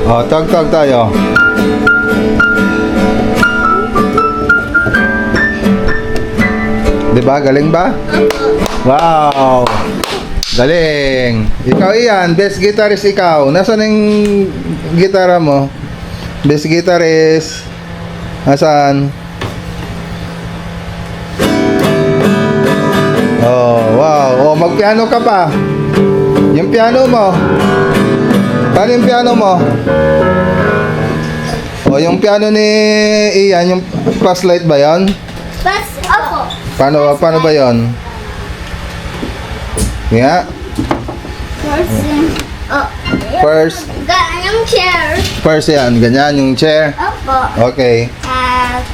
Oh, tag-tag tayo. Diba? Galing ba? Wow! Galing! Ikaw Ian, best guitarist ikaw. Nasaan yung gitara mo? Best guitarist. Nasaan? Oh, wow. Oh, magpiano ka pa. Yung piano mo. Paano yung piano mo? Oh, yung piano ni Ian, yung flashlight ba yan? Opo. Paano ba yon? Nga. First. Yung chair. First yan. Ganyan yung chair. Opo. Okay. At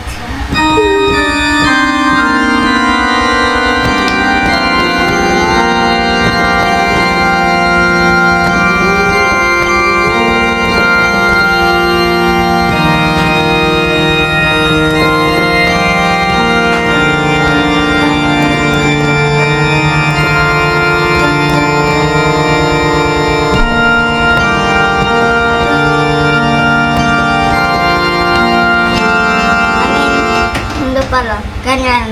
hindi pala. Ganyan.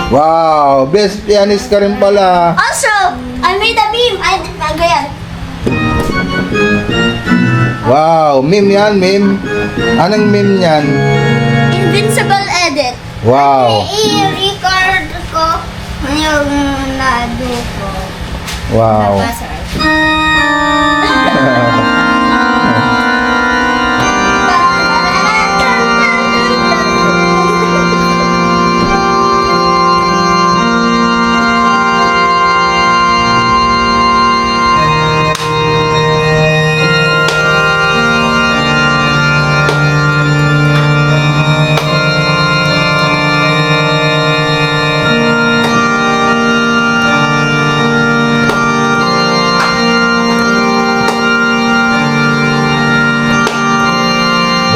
Wow! Best pianist ka rin pala. Also, I made a beam. Ganyan. Wow! Meme yan, meme. Anong meme yan? Invincible edit. Wow! I-record ko yung nado ko. Wow! Nabasa.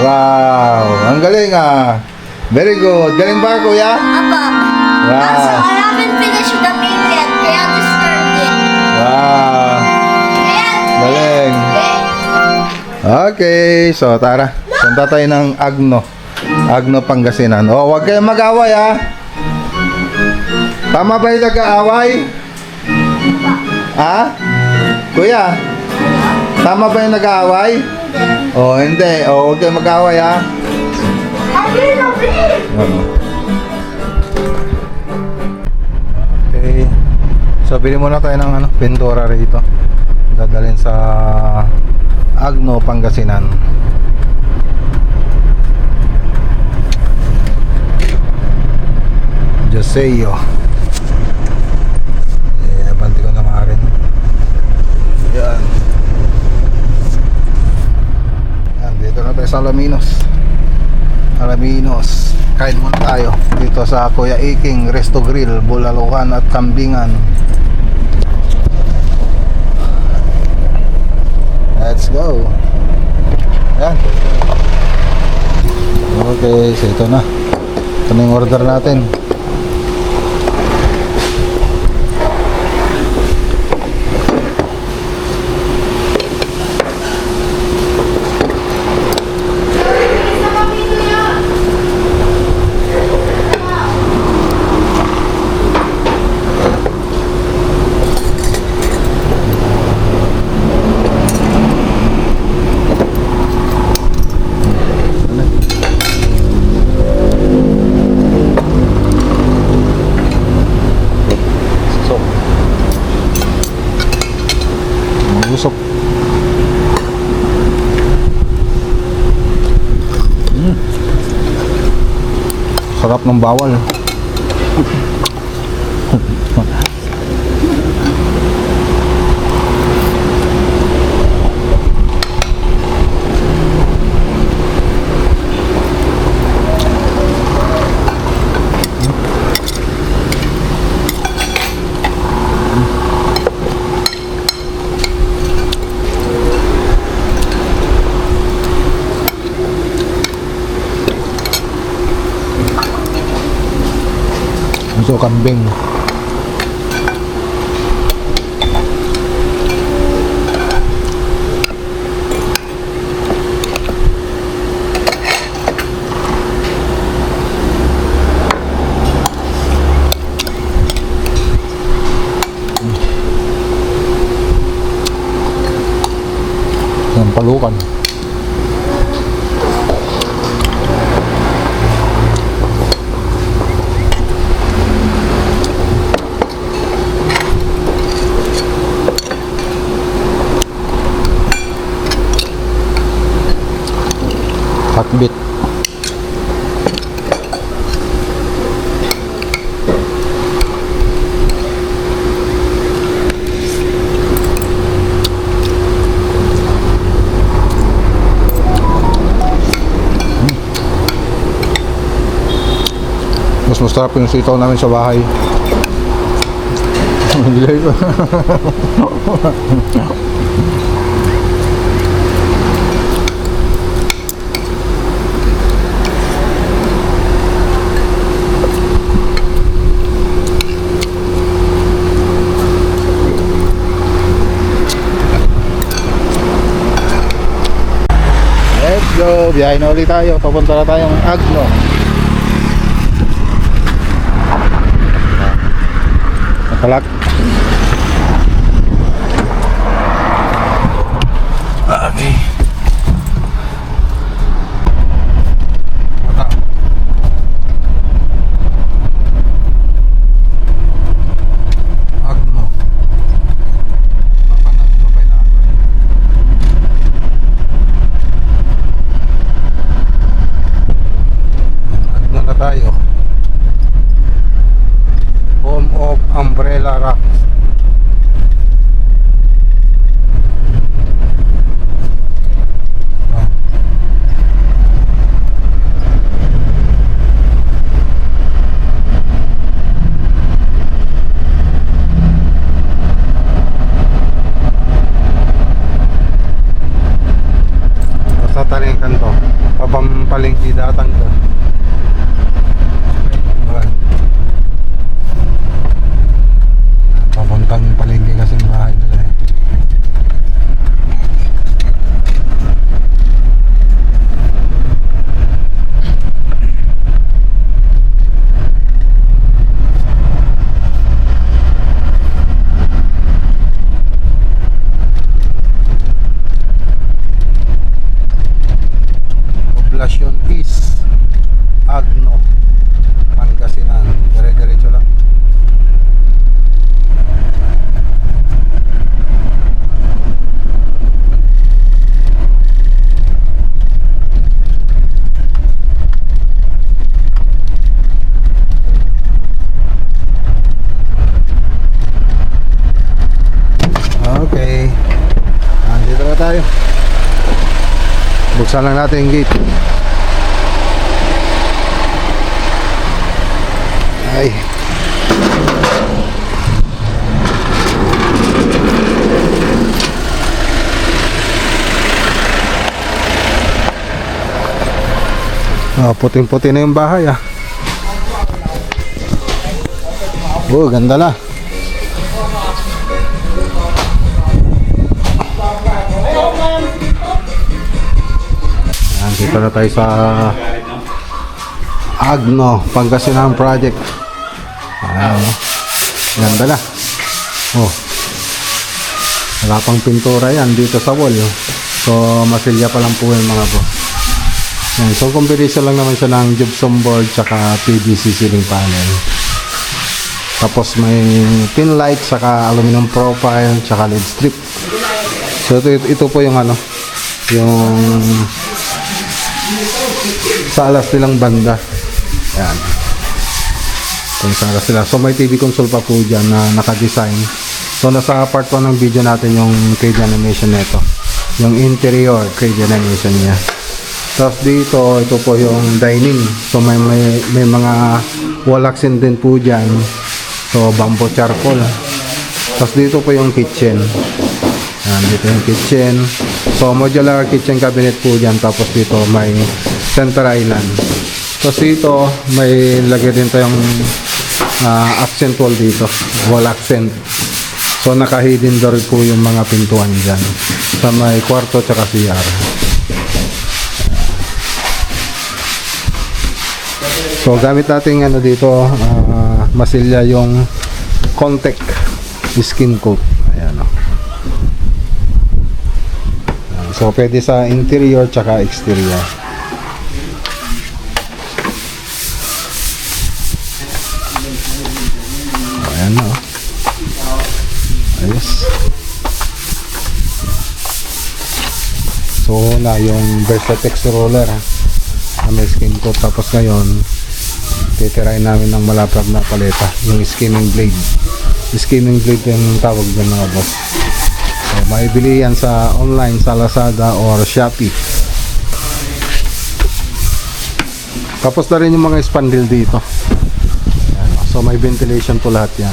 Wow! Ang galing ah! Very good. Galing ba, kuya? Apa. Also, Wow! I haven't finished the beam yet. Kaya discard it. Wow! Kaya, Galing! Okay, so tara. Punta tayo ng Agno. Agno, Pangasinan. Oh, huwag kayong mag-away ah. Tama ba yung nag-aaway? Ha? Kuya? Tama ba yung nag-aaway? Oh, hindi. Oh, huwag kayong mag-aaway ah. Okay. So, bili muna tayo ng pintura rito. Dadalhin sa Agno, Pangasinan. Joseo. Banti ko na mga rin. Yan. Yan, dito na tayo sa Alaminos. Alaminos. Kain muna tayo dito sa Kuya Iking Resto Grill, Bulalukan at Kambingan. Let's go. Yan. Okay, so ito na. Ito na yung order natin. Busok. Sarap ng bawal. Ito kambing. Yan, palukan. Hotbit. Mas masarap yung sitaw namin sa bahay. Nilay ko. Let's go! Biyahe na ulit tayo. Papunta na tayong Agno. Nakalak. Okay. Agno. Agno na tayo. Home of Umbrella Rock. Basta taling kanto. Papampalingki datang to. Papuntang palengke kasi ng bahay nila eh. Poblacion East, Agno, Pangasinan. Dire-diretso lang. Okay. Nandito na tayo. Buksan lang natin yung gate. Ay. Puting-puti na yung bahay ah. Oh, ganda na. Dito na tayo sa Agno, Pangasinan Project. Ayan, ganda na. Oh, wala pang pintura yan dito sa wall. So, masilya pa lang po yung mga bro. Yan. So, combination lang naman siya ng gypsum board tsaka PVC ceiling panel. Tapos may pin light tsaka aluminum profile tsaka LED strip. So, ito po yung ano, yung sa alas nilang banda. Ayan. Kung sa alas nila. So may TV console pa po dyan na naka-design. So nasa part 1 ng video natin yung 3D animation nito. Yung interior 3D animation niya. Tapos dito, ito po yung dining. So may mga wall accent din po dyan. So bamboo charcoal. Tapos dito po yung kitchen. Ayan, dito yung kitchen. So modular kitchen cabinet po dyan. Tapos dito may center island. Tapos dito may lagay din tayong accent wall dito. Wall accent. So naka-hidden door po yung mga pintuan dyan. Sa may kwarto tsaka CR. So gamit natin ano dito, masilya yung contact skin coat. Ayan o. So pwede sa interior tsaka exterior. Ayan o. Ayos. So na yung Versatex roller ha. May skin coat. Tapos ngayon titirahin namin ng malapad na paleta, yung skimming blade. Skimming blade yung tawag dyan mga boss. So maibili yan sa online, sa Lazada or Shopee. Tapos na rin yung mga spandrel dito. Ayan, so may ventilation po lahat yan.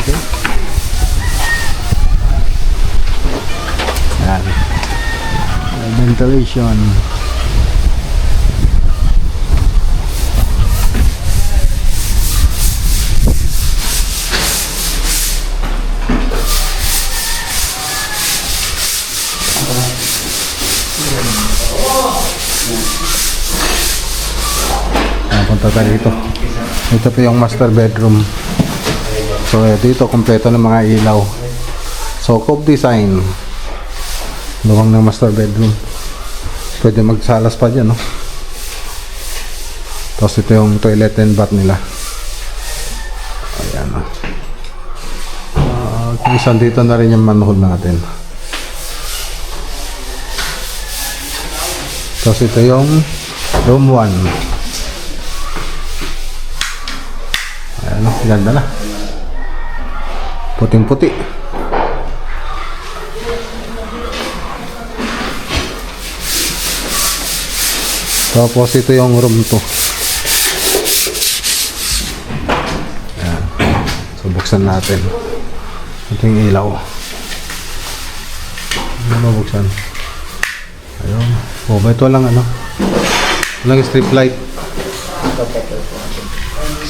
Okay. Ayan. Ventilation. Punta tayo dito. Ito po yung master bedroom. So dito kompleto ng mga ilaw. So cove design. Luwang ng master bedroom. Pwede magsalas pa dyan, no? Tapos ito yung toilet and bath nila. Ayan, no? Isang dito na rin yung manhole natin. Tapos ito yung room 1. Ayan, ganda na. Puting-puti. Tapos ito yung room 2. Ayan. So buksan natin. Ito yung ilaw. Ano buksan? Ayun. Oh, ba ito lang ano? Walang strip light.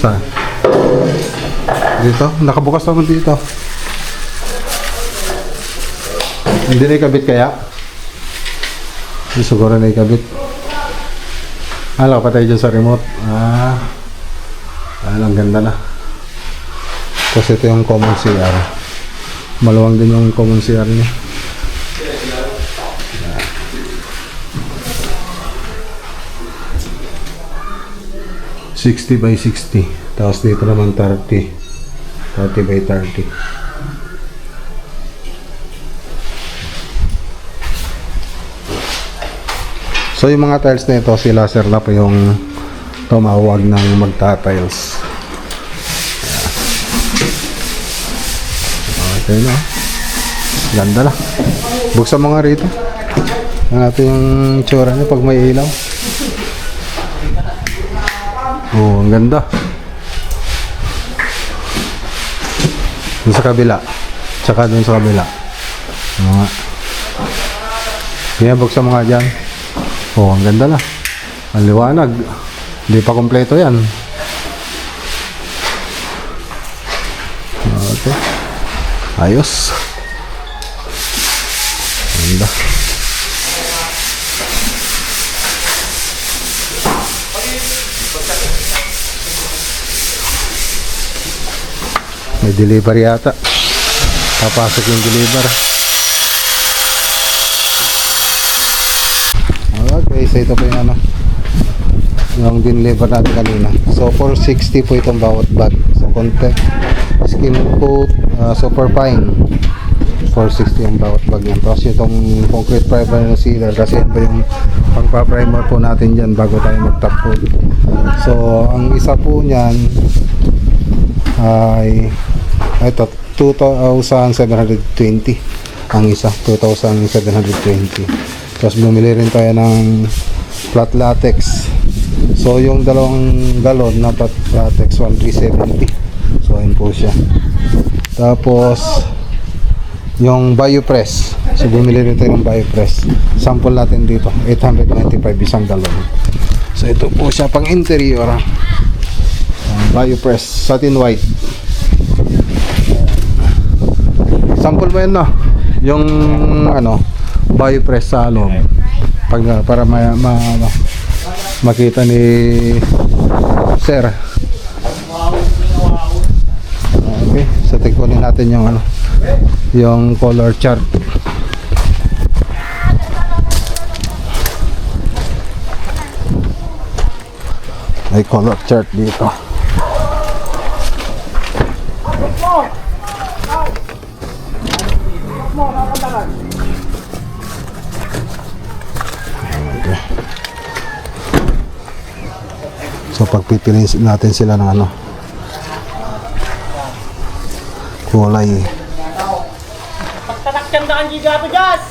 Saan? Dito? Nakabukas naman dito. Hindi na ikabit kaya? Hindi siguro na ikabit. Patay dyan sa remote. Ang ganda na. Tapos ito yung common CR. Maluwang din yung common CR niya. 60 by 60. Tapos dito naman 30 by 30. So yung mga tiles na ito, sila sir na po yung tumawag ng magta-tiles. Okay na. Ganda na. Buksan mo nga rito. Ang natin yung tsura niya pag may ilaw. Oh, ang ganda. Doon sa kabila. Tsaka doon sa kabila. Mga. Kaya buksan mo nga dyan. Oh, ang ganda na. Ang liwanag. Hindi pa kompleto yan. Okay. Ayos. Ganda. May delivery yata. Papasok yung deliver. Okay, so ito po yung ano, yung deliver natin kanina. So 460 po itong bawat bag. So contact skin coat, super fine, 460 ang bawat bag yan. Tapos itong concrete fiber na sealer, kasi yan po yung pagpa-primer po natin dyan bago tayo mag-top coat. So ang isa po nyan ay ito 2,720 ang isa, 2,720. Tapos bumili rin tayo ng flat latex. So yung 2 galon na flat latex 1,370. So ayun po siya. Tapos yung biopress. So bumili rin tayo ng biopress. Sample natin dito 895 isang galon. So ito po siya pang interior. Biopress satin white. Sample mo yan, no? Yung ano, biopress sa loob. Para makita ni Sir. Okay, so tingnan natin yung ano, yung color chart. May color chart dito. Okay. So pagpipiliin natin sila ng ano, kulay. Pagtatakyan da ang gigato jas.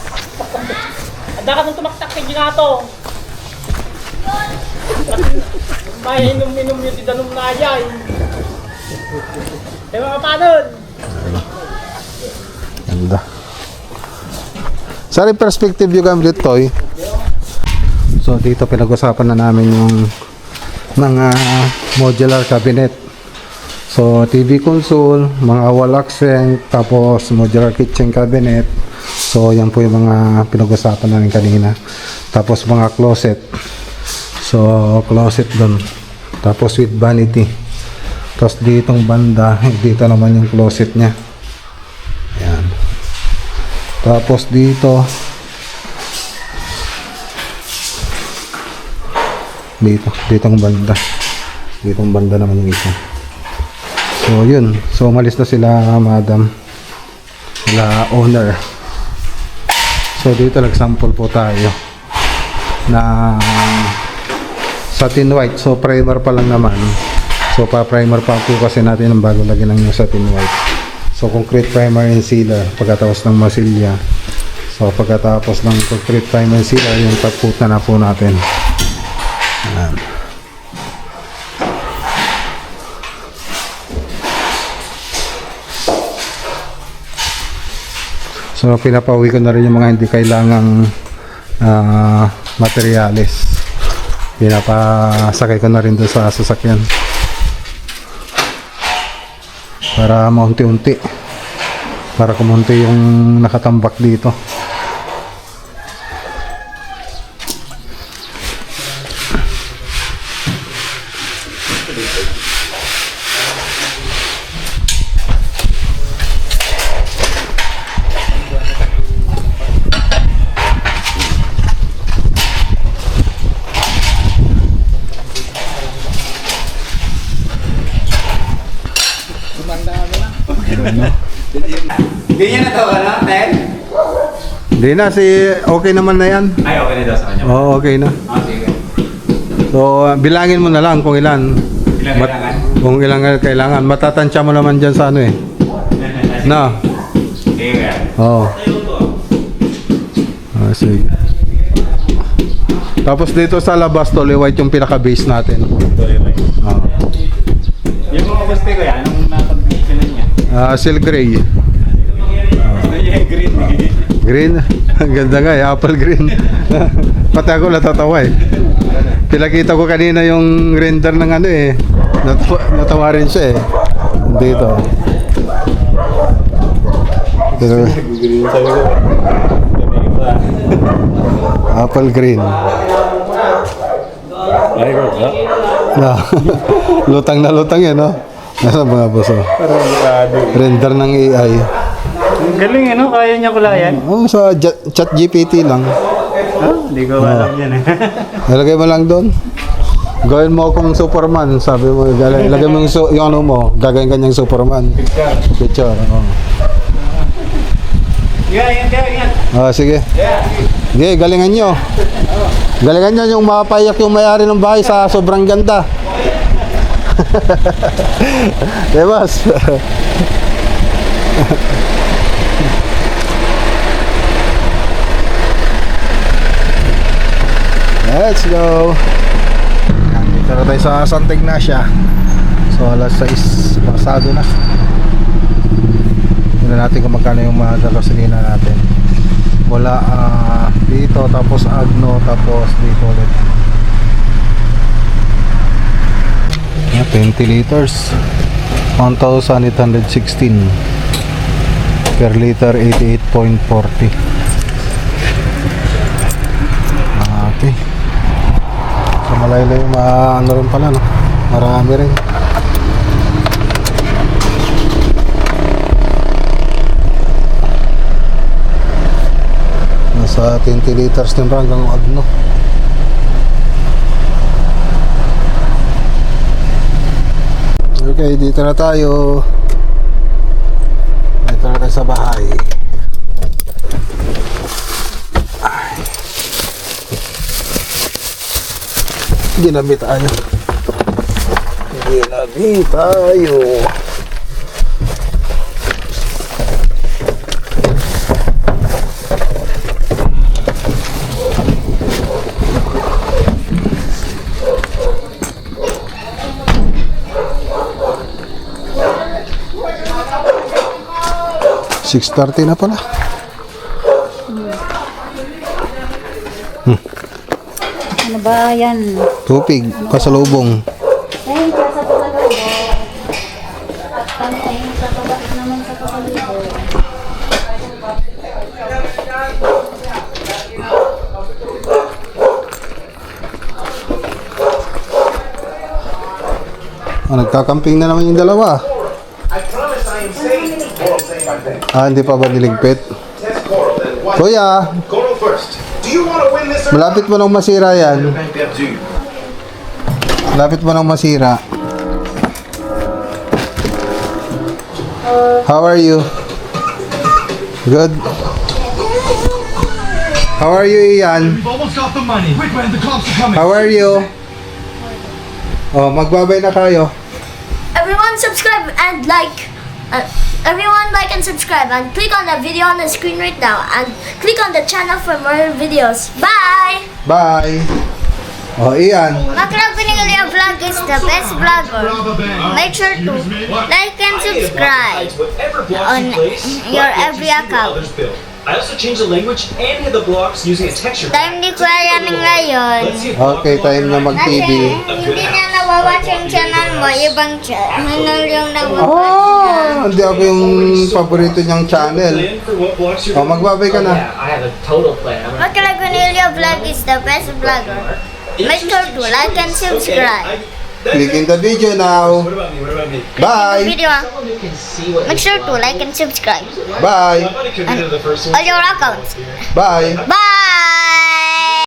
Ada ka nung tumaktak kay gigato. May inom-inom yung tidanong na ayay. Eh mga panon. Ganda. Sa perspective yung gamit dito eh. So dito pinag-usapan na namin yung mga modular cabinet. So TV console, mga wall accent, tapos modular kitchen cabinet. So yan po yung mga pinag-usapan namin kanina. Tapos mga closet. So closet doon. Tapos with vanity. Tapos ditong banda, dito naman yung closet niya. Yan. Tapos ditong banda. Ditong banda naman yung isa. So yun. So umalis na sila, madam. Sila owner. So dito nag-sample po tayo na satin white. So primer pa lang naman. So pa-primer pa po kasi natin ang bago lagyan ng yung satin white. So concrete primer and sealer pagkatapos ng masilya. So pagkatapos ng concrete primer and sealer, yung taputan na po natin. Ayan. So pinapauwi ko na rin yung mga hindi kailangang materyales. Pinapasakay ko na rin doon sa sasakyan para maunti-unti, para kumunti yung nakatambak dito. Hindi niya na to, ano? Ten? Hindi na, okay naman na yan. Ay, okay na daw sa kanya. Oo, okay na. Ah, sige. So bilangin mo na lang kung ilan. Ilang kailangan? Kung ilang kailangan. Matatansya mo naman dyan sa ano eh. Na. Sige. Oo. Sige. Tapos dito sa labas, tuloy white yung pinaka-base natin. Tuloy ba? Oo. Yung mga gusto ko yan, anong napag-vision niya? Silk gray. Ano yung green? Green? Ang ganda nga eh, apple green. Pati ako natatawa eh. Pinakita ko kanina yung render ng ano eh. Natawa rin siya eh. Dito. Green sabi ko. Apple green. Ay, ko ba? Lutang na lutang yan, no? Nasa mga boso. Parang bukado. Render ng AI. Ang galing eh, no? Kaya niya kulayan? Oh, sa chat GPT lang. Hindi ko alam yan eh. Ilagay mo lang doon. Gawin mo akong Superman. Sabi mo, ilagay mo yung ano mo. Gagawin kanyang Superman. Picture. Oh. Yan. Sige. Sige, galingan nyo. Galingan nyo yung mapapayak yung may-ari ng bahay sa sobrang ganda. Diba? Let's go. Dito na tayo sa Santa Ignacia. So alas 6 pasado na. Tingnan natin kung magkano yung mga gasolina natin. Wala dito, tapos Agno, tapos dito ulit. 20 liters. 1,816. Per liter, 88.40. Okay. So malaylay, ano rin pala, no? Marami rin. Nasa 20 liters din ba hanggang Agno. Okay, dito na tayo. Dito na tayo sa bahay. Ginabi tayo. Ginabi tayo. $6:30 na pala. Ano ba yan? Tupig, pasalubong. Ay, sa pasalubong. At kami ay nagkakabak naman sa pasalubong. Nagkakamping na naman yung dalawa. Hindi pa ba niligpit? Kuya, Coral first. Do you want to win this or malapit mo nang masira yan. Malapit mo nang masira. How are you? Good. How are you, Ian? We've almost got the money. Quick, man, the cops are coming. How are you? Oh, magbabay na kayo. Everyone subscribe and like. Everyone like and subscribe and click on the video on the screen right now and click on the channel for more videos. Bye! Bye. Oh, Ian. Makrag Pinagalia Vlog is the best vlogger. Make sure to like and subscribe on your every account. I also changed the language and hid the blocks using a texture Time pack. ni Kuya yan ngayon. Let's see if the block Okay, time na Kasi mag-TV. hindi na nawawatch yung channel mo, ibang channel yung nawawatch. Oh, hindi ako yung paborito niyang channel. plan for what blocks you're Oh, magbabay ka na. Yeah, I have a total plan. I'm gonna Makrag Pinagalia Vlog is the best vlogger. Make sure to like and subscribe. Click in the video now. What about me? What about me? Bye. Video ah. Someone who can see what Make sure to like and subscribe Bye. somebody could be the first one. all your accounts. Bye. Bye!